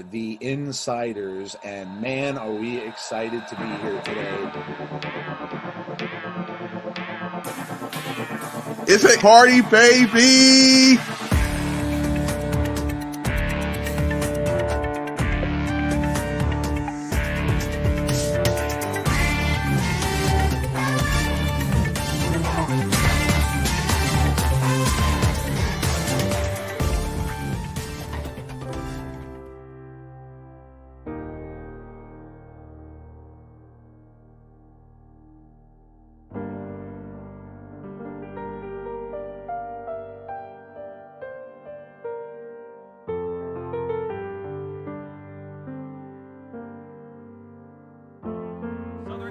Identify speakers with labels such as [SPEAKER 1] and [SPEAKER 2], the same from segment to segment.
[SPEAKER 1] are the Insiders, and man, are we excited to be here today.
[SPEAKER 2] It's a party, baby!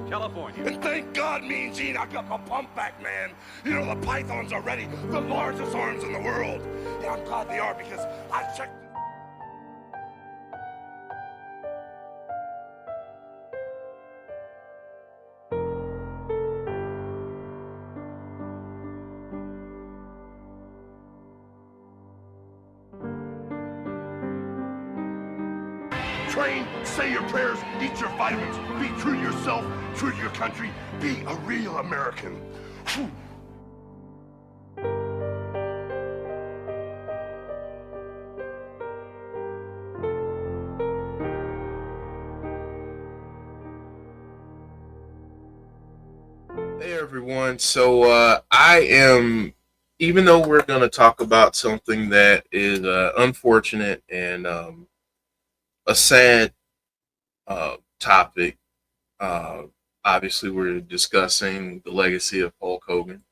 [SPEAKER 3] California.
[SPEAKER 4] And thank God, Mean Gene, I got my pump back, man. You know, the pythons are ready. The largest arms in the world. Yeah, I'm glad they are because I checked. Train, say your prayers, eat your vitamins, be true to yourself, true to your country, be a real American. Whew.
[SPEAKER 2] Hey everyone, so I am, even though we're going to talk about something that is unfortunate and a sad topic, obviously we're discussing the legacy of Hulk Hogan,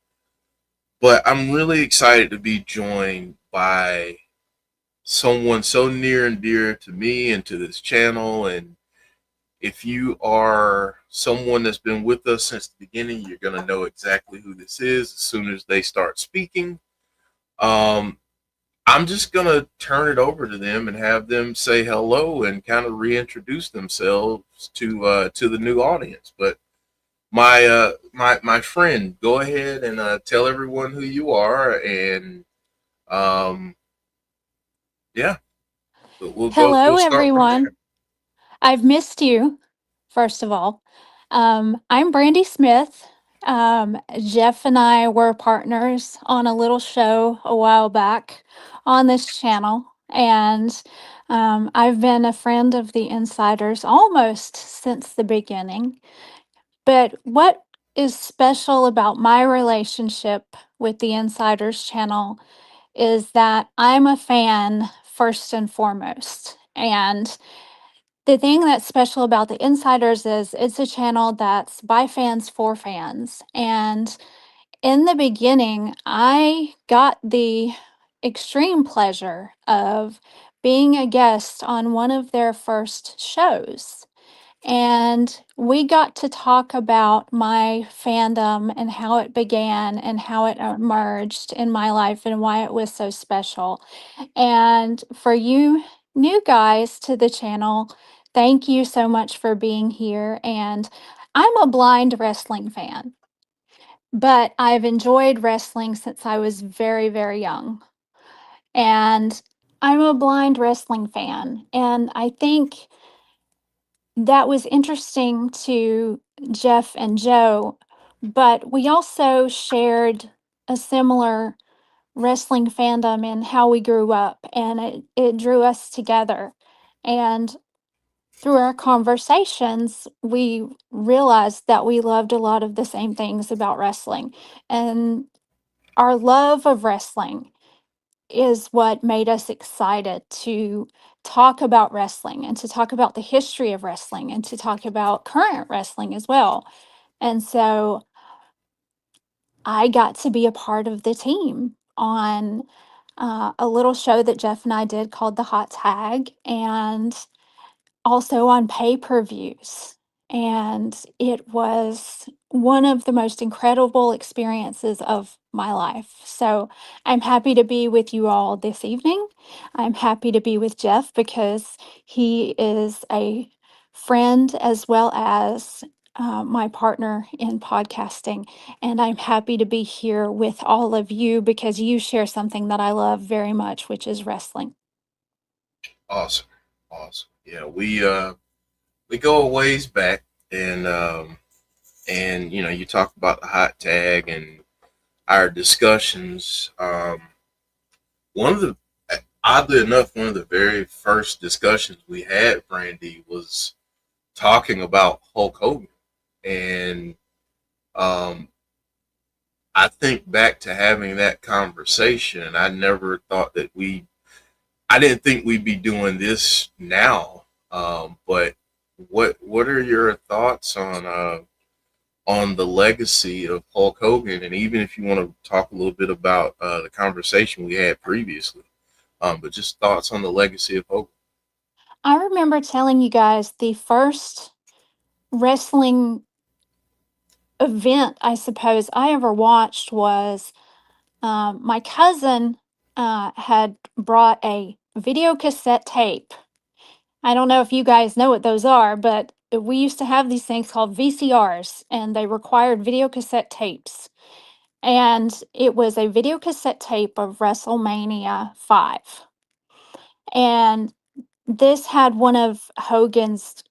[SPEAKER 2] but I'm really excited to be joined by someone so near and dear to me and to this channel. And if you are someone that's been with us since the beginning, you're going to know exactly who this is as soon as they start speaking. I'm just going to turn it over to them and have them say hello and kind of reintroduce themselves to the new audience. But my friend, go ahead and tell everyone who you are, and yeah, we'll
[SPEAKER 5] Hello,
[SPEAKER 2] start from
[SPEAKER 5] everyone.
[SPEAKER 2] there.
[SPEAKER 5] I've missed you, first of all. I'm Brandi Smith. Jeff and I were partners on a little show a while back on this channel. And I've been a friend of the Insiders almost since the beginning. But what is special about my relationship with the Insiders channel is that I'm a fan first and foremost. And the thing that's special about the Insiders is it's a channel that's by fans for fans. And in the beginning, I got the extreme pleasure of being a guest on one of their first shows. And we got to talk about my fandom and how it began and how it emerged in my life and why it was so special. And for you new guys to the channel, thank you so much for being here. And I'm a blind wrestling fan, but I've enjoyed wrestling since I was very, very young. And I'm a blind wrestling fan. And I think that was interesting to Jeff and Joe, but we also shared a similar wrestling fandom and how we grew up, and it drew us together. And through our conversations, we realized that we loved a lot of the same things about wrestling. And our love of wrestling is what made us excited to talk about wrestling and to talk about the history of wrestling and to talk about current wrestling as well. And so I got to be a part of the team on a little show that Jeff and I did called The Hot Tag, and also on pay-per-views. And it was one of the most incredible experiences of my life. So I'm happy to be with you all this evening. I'm happy to be with Jeff because he is a friend as well as my partner in podcasting. And I'm happy to be here with all of you because you share something that I love very much, which is wrestling.
[SPEAKER 2] Awesome. Awesome. Yeah, we go a ways back, and you talk about the hot tag and our discussions. One of the Oddly enough, one of the very first discussions we had, Brandy, was talking about Hulk Hogan, and um, I think back to having that conversation, and I never thought that I didn't think we'd be doing this now. But what are your thoughts on the legacy of Hulk Hogan, and even if you want to talk a little bit about the conversation we had previously, but just thoughts on the legacy of Hogan.
[SPEAKER 5] I remember telling you guys the first wrestling event I suppose I ever watched was my cousin had brought a video cassette tape. I don't know if you guys know what those are, but we used to have these things called VCRs, and they required video cassette tapes. And it was a video cassette tape of WrestleMania 5. And this had one of Hogan's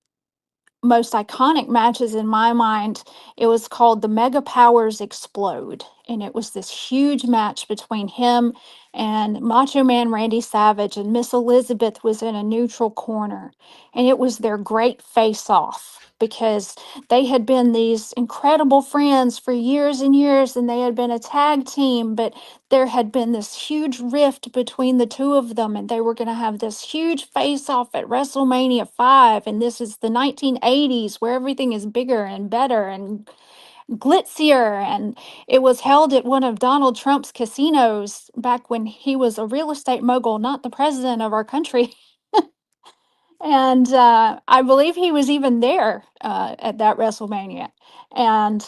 [SPEAKER 5] most iconic matches in my mind. It was called The Mega Powers Explode. And it was this huge match between him and Macho Man Randy Savage. And Miss Elizabeth was in a neutral corner. And it was their great face off because they had been these incredible friends for years and years, and they had been a tag team, but there had been this huge rift between the two of them, and they were going to have this huge face off at WrestleMania 5. And this is the 1980s where everything is bigger and better and glitzier. And it was held at one of Donald Trump's casinos back when he was a real estate mogul, not the president of our country. And I believe he was even there at that WrestleMania. And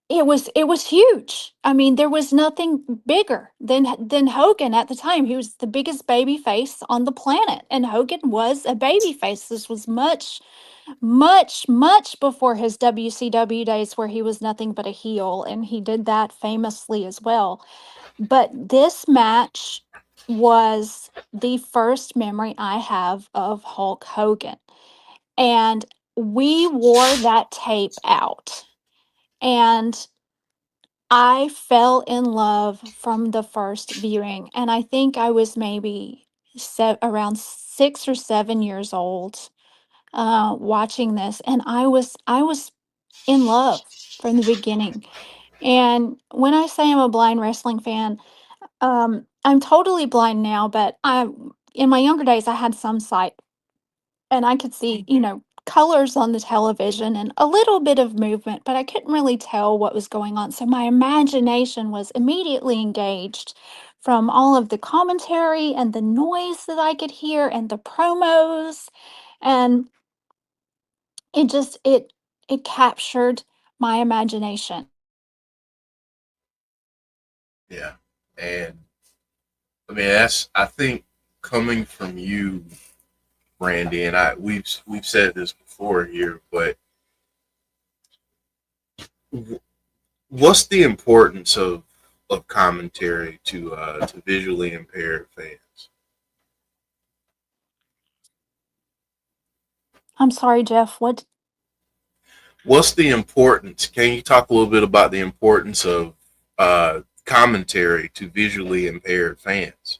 [SPEAKER 5] it was huge. I mean, there was nothing bigger than Hogan at the time. He was the biggest baby face on the planet, and Hogan was a baby face. This was much, much, much before his WCW days where he was nothing but a heel, and he did that famously as well. But this match was the first memory I have of Hulk Hogan. And we wore that tape out. And I fell in love from the first viewing, and I think I was maybe around 6 or 7 years old watching this, and I was in love from the beginning. And when I say I'm a blind wrestling fan, I'm totally blind now, but I in my younger days I had some sight, and I could see, colors on the television and a little bit of movement, but I couldn't really tell what was going on. So my imagination was immediately engaged from all of the commentary and the noise that I could hear and the promos. And it captured my imagination.
[SPEAKER 2] Yeah, and I mean I think coming from you, Randy, and we've said this before here, but what's the importance of commentary to visually impaired fans?
[SPEAKER 5] I'm sorry, Jeff. What?
[SPEAKER 2] What's the importance? Can you talk a little bit about the importance of commentary to visually impaired fans?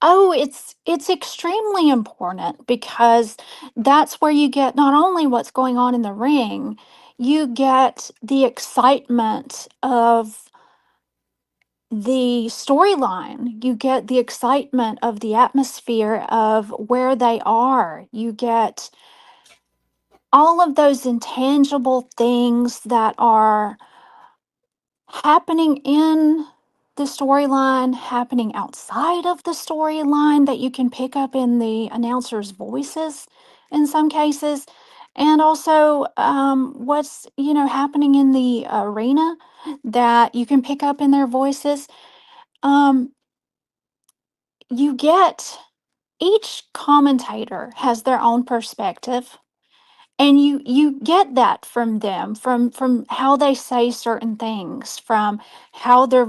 [SPEAKER 5] Oh, it's extremely important because that's where you get not only what's going on in the ring, you get the excitement of the storyline. You get the excitement of the atmosphere of where they are. You get all of those intangible things that are happening in the storyline, happening outside of the storyline that you can pick up in the announcers' voices in some cases. And also, what's happening in the arena that you can pick up in their voices. Um, you get Each commentator has their own perspective, and you get that from them, from how they say certain things, from how their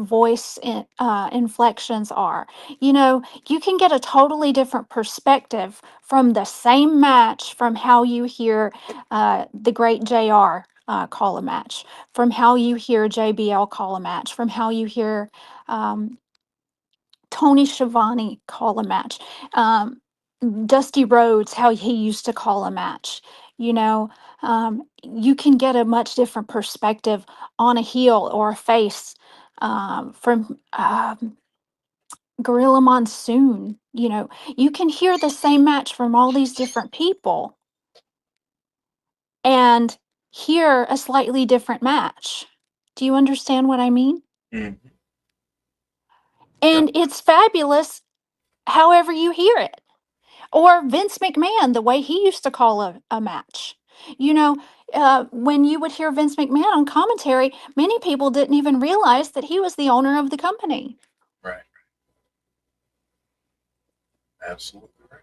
[SPEAKER 5] inflections are. You know, you can get a totally different perspective from the same match, from how you hear the great JR call a match, from how you hear JBL call a match, from how you hear um, Tony Schiavone call a match, Dusty Rhodes, how he used to call a match. You know, you can get a much different perspective on a heel or a face from Gorilla Monsoon. You know, you can hear the same match from all these different people and hear a slightly different match. Do you understand what I mean?
[SPEAKER 2] Mm-hmm. Yep.
[SPEAKER 5] And it's fabulous however you hear it. Or Vince McMahon, the way he used to call a match. You know, when you would hear Vince McMahon on commentary, many people didn't even realize that he was the owner of the company.
[SPEAKER 2] Right. Absolutely right.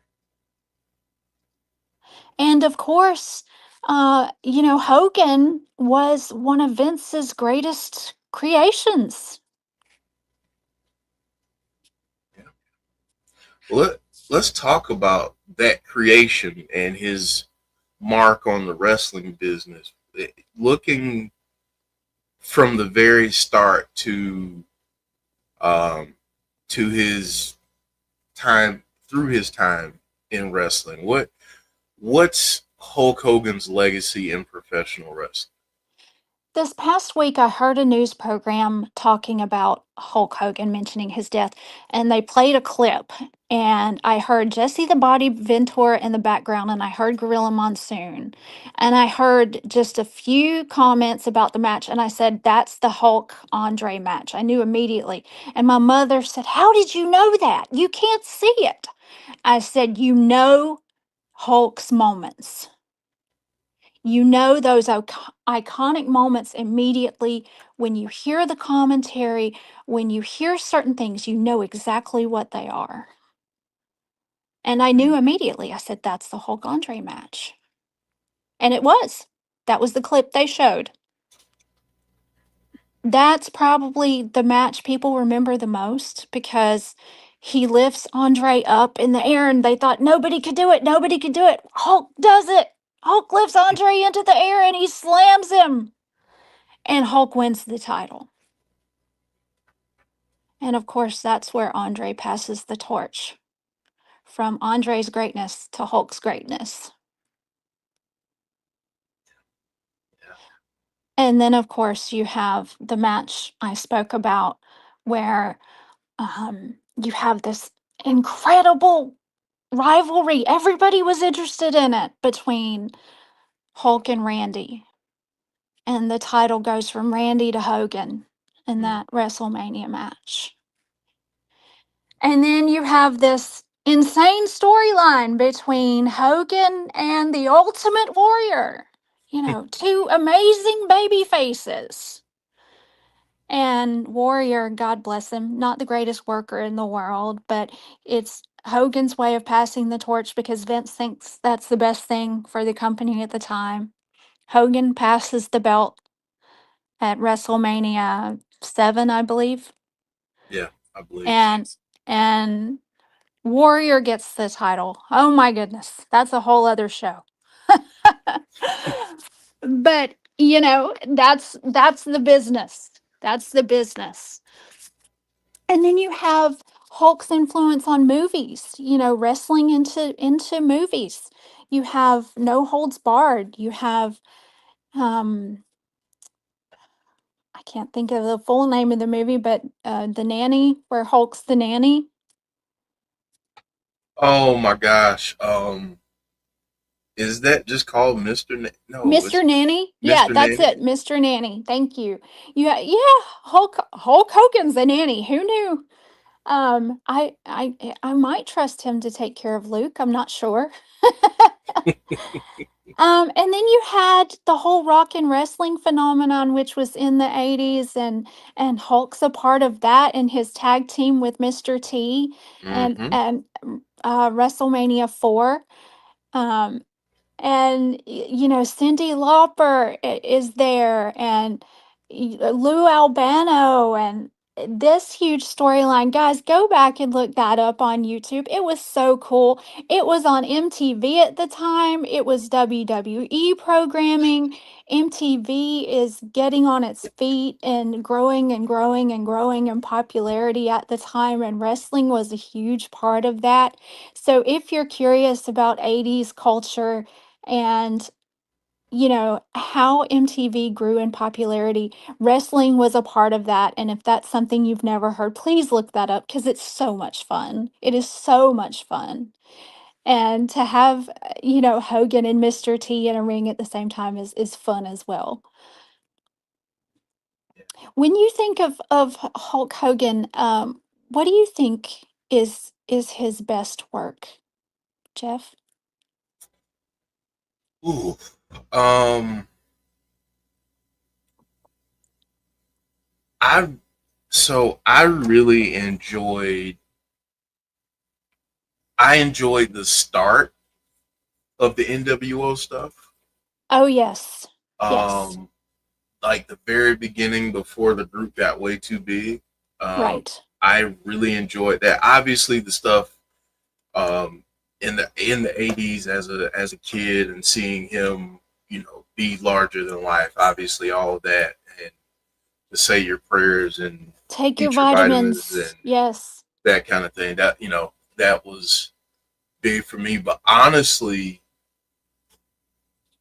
[SPEAKER 5] And of course, you know, Hogan was one of Vince's greatest creations.
[SPEAKER 2] Yeah. Let's talk about that creation and his mark on the wrestling business. Looking from the very start um, to his time through his time in wrestling. What's Hulk Hogan's legacy in professional wrestling?
[SPEAKER 5] This past week, I heard a news program talking about Hulk Hogan mentioning his death, and they played a clip. And I heard Jesse the Body Ventura in the background, and I heard Gorilla Monsoon, and I heard just a few comments about the match. And I said, "That's the Hulk Andre match." I knew immediately. And my mother said, "How did you know that? You can't see it." I said, "You know Hulk's moments. You know those iconic moments immediately when you hear the commentary, when you hear certain things, you know exactly what they are." And I knew immediately. I said, "That's the Hulk Andre match." And it was. That was the clip they showed. That's probably the match people remember the most because he lifts Andre up in the air and they thought nobody could do it. Nobody could do it. Hulk does it. Hulk lifts Andre into the air and he slams him. And Hulk wins the title. And of course, that's where Andre passes the torch from Andre's greatness to Hulk's greatness.
[SPEAKER 2] Yeah.
[SPEAKER 5] And then, of course, you have the match I spoke about where you have this incredible rivalry. Everybody was interested in it between Hulk and Randy. And the title goes from Randy to Hogan in
[SPEAKER 2] Mm.
[SPEAKER 5] that WrestleMania match. And then you have this insane storyline between Hogan and the Ultimate Warrior. You know, two amazing baby faces. And Warrior, God bless him, not the greatest worker in the world, but it's Hogan's way of passing the torch because Vince thinks that's the best thing for the company at the time. Hogan passes the belt at WrestleMania 7, I believe.
[SPEAKER 2] Yeah, I believe.
[SPEAKER 5] And Warrior gets the title. Oh my goodness, that's a whole other show. But you know, that's the business. That's the business. And then you have Hulk's influence on movies, you know, wrestling into movies. You have No Holds Barred. You have I can't think of the full name of the movie, but The Nanny, where Hulk's the nanny.
[SPEAKER 2] Oh my gosh. Is that just called Mr. No,
[SPEAKER 5] Mr.
[SPEAKER 2] it's
[SPEAKER 5] Nanny? Yeah,
[SPEAKER 2] Mr.
[SPEAKER 5] that's
[SPEAKER 2] Nanny.
[SPEAKER 5] it. Mr. Nanny. Thank you. Yeah, Hulk Hogan's the nanny. Who knew? I might trust him to take care of Luke. I'm not sure. And then you had the whole rock and wrestling phenomenon, which was in the 80s, and Hulk's a part of that and his tag team with Mr. T
[SPEAKER 2] Mm-hmm.
[SPEAKER 5] and WrestleMania 4. Um, and Cyndi Lauper is there, and Lou Albano, and this huge storyline. Guys, go back and look that up on YouTube. It was so cool. It was on MTV at the time. It was WWE programming. MTV is getting on its feet and growing and growing and growing in popularity at the time, and wrestling was a huge part of that. So if you're curious about 80s culture and how MTV grew in popularity, wrestling was a part of that. And if that's something you've never heard, please look that up because it's so much fun. It is so much fun. And to have, Hogan and Mr. T in a ring at the same time is fun as well. When you think of Hulk Hogan, what do you think is his best work, Jeff?
[SPEAKER 2] Ooh. Um, I I really enjoyed the start of the NWO stuff.
[SPEAKER 5] Oh yes. Yes.
[SPEAKER 2] Um, like the very beginning before the group got way too big. Um,
[SPEAKER 5] Right.
[SPEAKER 2] I really enjoyed that. Obviously, the stuff um, in the 80s as a kid and seeing him, be larger than life. Obviously, all of that, and to say your prayers and
[SPEAKER 5] Take your
[SPEAKER 2] eat your vitamins
[SPEAKER 5] vitamins.
[SPEAKER 2] and
[SPEAKER 5] Yes.
[SPEAKER 2] that kind of thing. That was big for me. But honestly,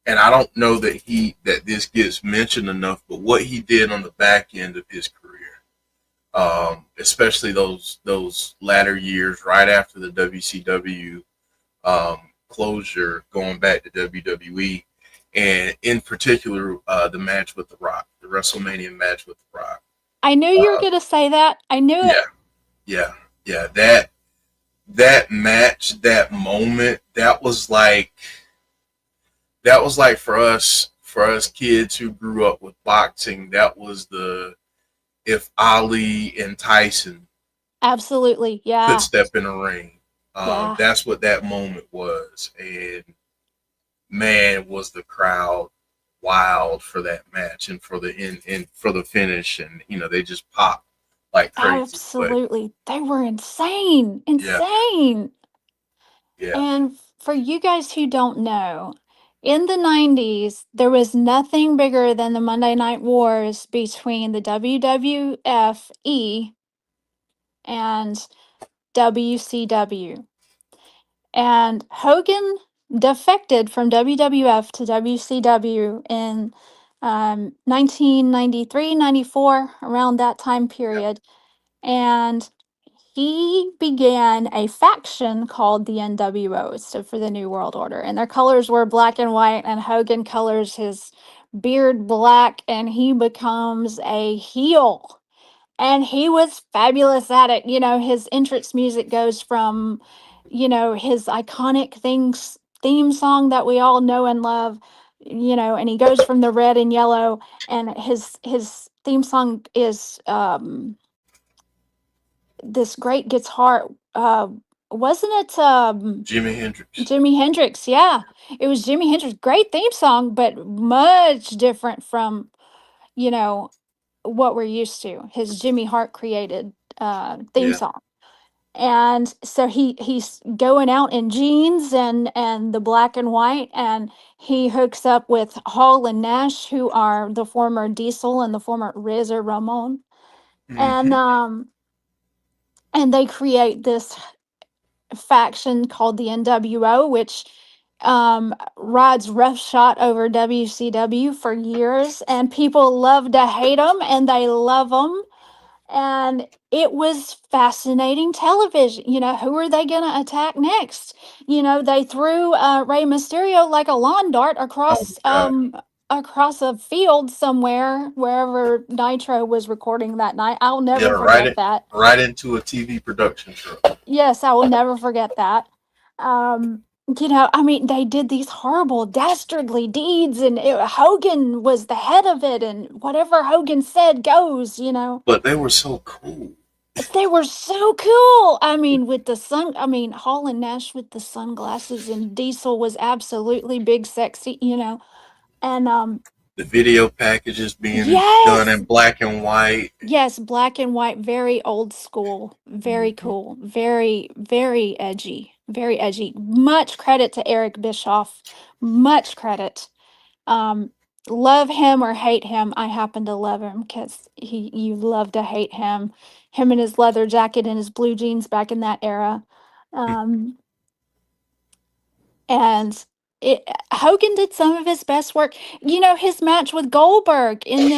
[SPEAKER 2] and I don't know that this gets mentioned enough, but what he did on the back end of his career, especially those latter years right after the WCW closure, going back to WWE, and in particular the match with The Rock, the WrestleMania match with The Rock.
[SPEAKER 5] I knew you were
[SPEAKER 2] Uh,
[SPEAKER 5] going to say that. I knew
[SPEAKER 2] yeah,
[SPEAKER 5] it.
[SPEAKER 2] yeah, yeah. That match, that moment, that was like for us kids who grew up with boxing. That was the if Ali and Tyson
[SPEAKER 5] Absolutely.
[SPEAKER 2] could
[SPEAKER 5] Yeah.
[SPEAKER 2] step in a ring.
[SPEAKER 5] Yeah.
[SPEAKER 2] That's what that moment was, and man, was the crowd wild for that match and for the for the finish, and they just popped like crazy. But
[SPEAKER 5] Absolutely. They were insane.
[SPEAKER 2] yeah,
[SPEAKER 5] Insane.
[SPEAKER 2] yeah,
[SPEAKER 5] And for you guys who don't know, in the 90s, there was nothing bigger than the Monday Night Wars between the WWFE and WCW. And Hogan defected from WWF to WCW in 1993, 94, around that time
[SPEAKER 2] yeah.
[SPEAKER 5] period. And he began a faction called the NWO, so for the New World Order. And their colors were black and white, and Hogan colors his beard black, and he becomes a heel. And he was fabulous at it. His entrance music goes from, his iconic theme song that we all know and love, and he goes from the red and yellow, and his theme song is this great guitar. Wasn't it
[SPEAKER 2] Jimi Hendrix.
[SPEAKER 5] Jimi Hendrix? Yeah, it was Jimi Hendrix. Great theme song, but much different from, you know, what we're used to. His Jimmy Hart created theme
[SPEAKER 2] Yeah.
[SPEAKER 5] song. And so he's going out in jeans and the black and white, and he hooks up with Hall and Nash, who are the former Diesel and the former Razor Ramon. And
[SPEAKER 2] Hmm.
[SPEAKER 5] and they create this faction called the NWO, which rides roughshod over WCW for years, and people love to hate them and they love them. And it was fascinating television. Who are they going to attack next? They threw Rey Mysterio like a lawn dart
[SPEAKER 2] Oh my God.
[SPEAKER 5] across a field somewhere, wherever Nitro was recording that night. I'll
[SPEAKER 2] Yeah,
[SPEAKER 5] never forget that.
[SPEAKER 2] right into a TV production truck.
[SPEAKER 5] Yes, I will never forget that. I mean, they did these horrible, dastardly deeds, and Hogan was the head of it, and whatever Hogan said goes.
[SPEAKER 2] But they were so cool.
[SPEAKER 5] They were so cool. I mean, with the Hall and Nash with the sunglasses, and Diesel was absolutely big, sexy, and
[SPEAKER 2] The video packages being done
[SPEAKER 5] yes,
[SPEAKER 2] in black and white.
[SPEAKER 5] yes, black and white, very old school, very
[SPEAKER 2] Mhm.
[SPEAKER 5] cool, very, very edgy, very edgy. Much credit to Eric Bischoff. Much credit. Um, Love him or hate him, I happen to love him because you love to hate him. Him in his leather jacket and his blue jeans back in that era. Um, and Hogan did some of his best work. His match with Goldberg in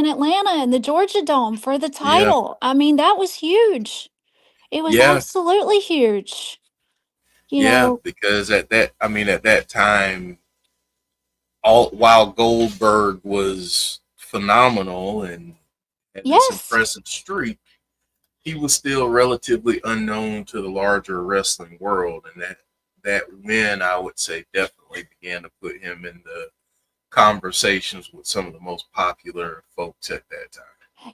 [SPEAKER 5] Atlanta in the Georgia Dome for the
[SPEAKER 2] Yeah,
[SPEAKER 5] title. I mean, that was huge. It was
[SPEAKER 2] yeah,
[SPEAKER 5] absolutely huge. You
[SPEAKER 2] yeah.
[SPEAKER 5] know,
[SPEAKER 2] Because at that time, all while Goldberg was phenomenal and had this
[SPEAKER 5] yes.
[SPEAKER 2] impressive streak, he was still relatively unknown to the larger wrestling world, and that win, I would say, definitely began to put him in the conversations with some of the most popular folks at that time.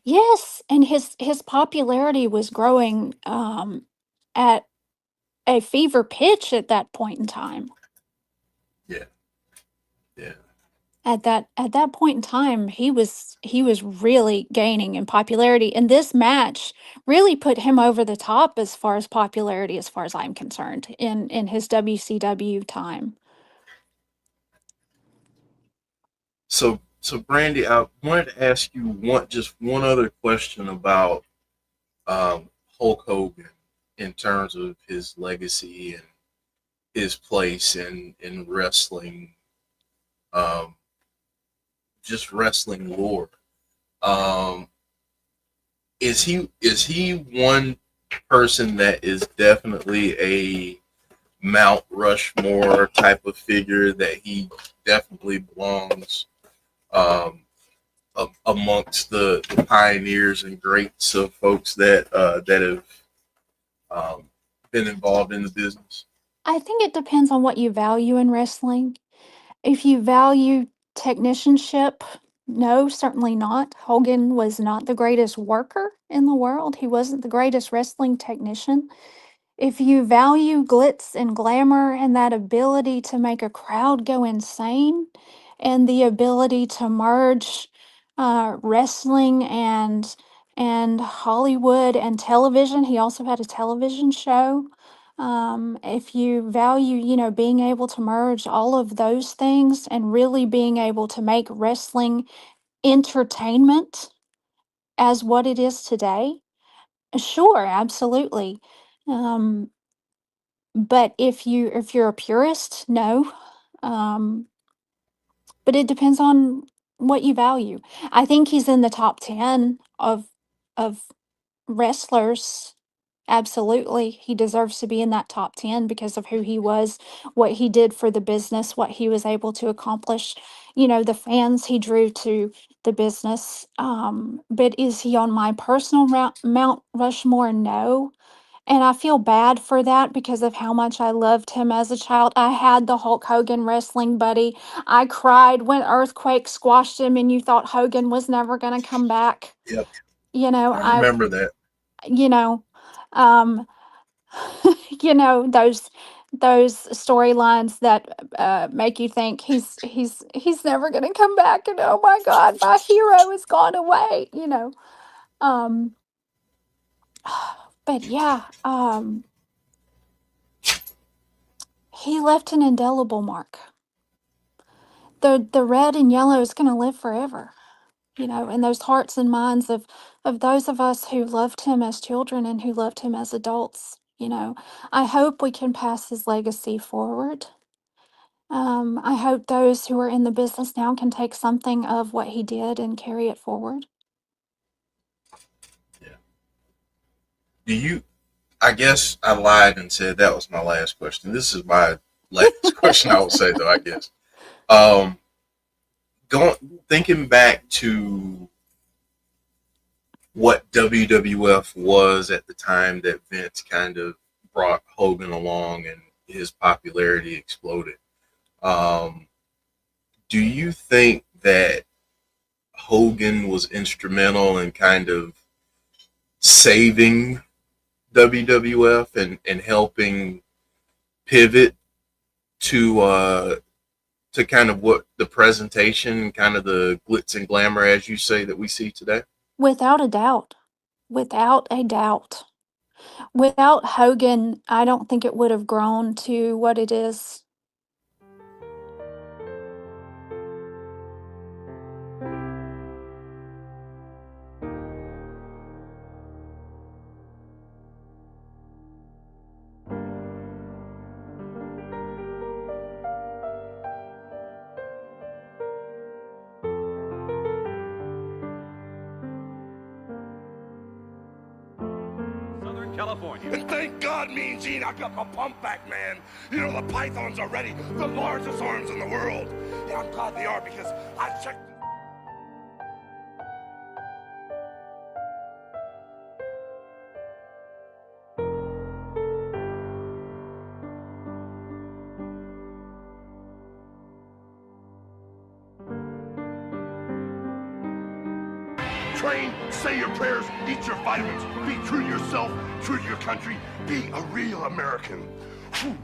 [SPEAKER 5] Yes, and his popularity was growing at a fever pitch at that point in time.
[SPEAKER 2] Yeah, yeah.
[SPEAKER 5] At that point in time, he was really gaining in popularity, and this match really put him over the top as far as popularity, as far as I'm concerned, in his WCW time.
[SPEAKER 2] So Brandy, I wanted to ask you just one other question about Hulk Hogan in terms of his legacy and his place in wrestling, um, just wrestling lore. Um, is he one person that is definitely a Mount Rushmore type of figure that he definitely belongs um, amongst the pioneers and greats of folks that have um, been involved in the business?
[SPEAKER 5] I think it depends on what you value in wrestling. If you value technicianship, no, certainly not. Hogan was not the greatest worker in the world. He wasn't the greatest wrestling technician. If you value glitz and glamour and that ability to make a crowd go insane and the ability to merge wrestling and Hollywood and television, he also had a television show. If you value, being able to merge all of those things and really being able to make wrestling entertainment as what it is today, sure, absolutely. Um, but if you're a purist, no. Um, but it depends on what you value. I think he's in the top 10 of wrestlers. Absolutely. He deserves to be in that top 10 because of who he was, what he did for the business, what he was able to accomplish, the fans he drew to the business. But is he on my personal Mount Rushmore? No. And I feel bad for that because of how much I loved him as a child. I had the Hulk Hogan wrestling buddy. I cried when Earthquake squashed him and you thought Hogan was never going to come back.
[SPEAKER 2] Yep,
[SPEAKER 5] You know,
[SPEAKER 2] I
[SPEAKER 5] I,
[SPEAKER 2] remember that.
[SPEAKER 5] you know, um, those storylines that make you think he's never going to come back, and oh my God, my hero has gone away. Um, but yeah, he left an indelible mark. The red and yellow is going to live forever, in those hearts and minds of those of us who loved him as children and who loved him as adults. I hope we can pass his legacy forward. I hope those who are in the business now can take something of what he did and carry it forward.
[SPEAKER 2] Yeah. Do you? I guess I lied and said that was my last question. This is my last question. I would say though. I guess. Um, going thinking back to what WWF was at the time that Vince kind of brought Hogan along and his popularity exploded. Um, do you think that Hogan was instrumental in kind of saving WWF and helping pivot to kind of what the presentation, kind of the glitz and glamour, as you say, that we see today?
[SPEAKER 5] Without a doubt. Without a doubt. Without Hogan, I don't think it would have grown to what it is.
[SPEAKER 4] Southern California. And thank God, Mean Gene, I got my pump back, man. You know, the pythons are ready. The largest arms in the world. Yeah, I'm glad they are because I checked. Train, say your prayers, eat your vitamins, be true to yourself, true to your country, be a real American. Whew.